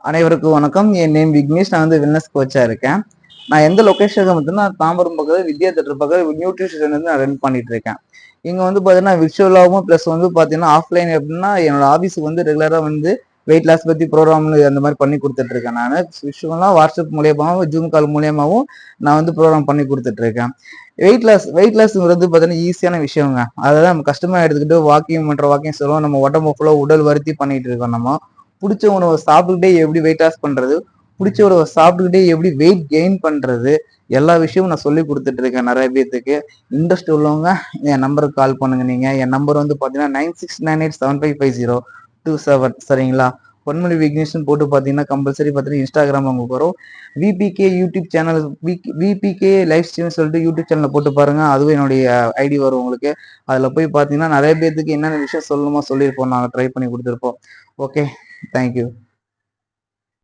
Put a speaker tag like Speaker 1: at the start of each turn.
Speaker 1: அனைவருக்கும் வணக்கம். என் நேம் விக்னேஷ். நான் வந்து வெல்னஸ் கோச்சா இருக்கேன். நான் எந்த லொகேஷனுக்கு பார்த்தீங்கன்னா, தாம்பரம் பக்கத்துல வித்யா தேட்டர் பக்கத்துல நியூட்ரிஷன் வந்து நான் ரன் பண்ணிட்டு இருக்கேன். இங்க வந்து பார்த்தீங்கன்னா, விர்ச்சுவலாவும் பிளஸ் வந்து பார்த்தீங்கன்னா, ஆஃப்லைன் எப்படின்னா என்னோட ஆஃபீஸுக்கு வந்து ரெகுலரா வந்து வெயிட் லாஸ் பத்தி ப்ரோக்ராம் அந்த மாதிரி பண்ணி கொடுத்துட்டு இருக்கேன். நான் விஷுவலா வாட்ஸ்அப் மூலியமாவும் ஜூம் கால் மூலியமாவும் நான் வந்து ப்ரோக்ராம் பண்ணி கொடுத்துட்டு இருக்கேன். வெயிட் லாஸ்ங்கிறது பார்த்தீங்கன்னா ஈஸியான விஷயங்க. அதான் நம்ம கஷ்டமா எடுத்துக்கிட்டு வாக்கிங் சொல்லுவோம். நம்ம உடம்பு ஃபுல்லா உடல் வருத்தி பண்ணிட்டு இருக்கோம். நம்ம பிடிச்ச உணவை சாப்பிட்டுக்கிட்டே எப்படி வெயிட் லாஸ் பண்றது, பிடிச்ச உணவை சாப்பிட்டுக்கிட்டே எப்படி வெயிட் கெயின் பண்றது, எல்லா விஷயமும் நான் சொல்லி கொடுத்துட்டு இருக்கேன் நிறைய பேத்துக்கு. இன்ட்ரெஸ்ட் உள்ளவங்க என் நம்பருக்கு கால் பண்ணுங்க. நீங்க என் நம்பர் வந்து பாத்தீங்கன்னா 9698755027. சரிங்களா? பொன்மொழி விக்னேஷன் போட்டு பாத்தீங்கன்னா கம்பல்சரி பாத்தீங்கன்னா இன்ஸ்டாகிராம் உங்களுக்கு வரும். VBK YouTube channel, VBK life ஸ்டைல்னு சொல்லிட்டு யூடியூப் சேனல்ல போட்டு பாருங்க. அதுவும் என்னுடைய ஐடி வரும் உங்களுக்கு. அதுல போய் பாத்தீங்கன்னா நிறைய பேத்துக்கு என்னென்ன விஷயம் சொல்லணுமோ சொல்லியிருப்போம். நாங்க ட்ரை பண்ணி கொடுத்துருப்போம். Okay, thank you.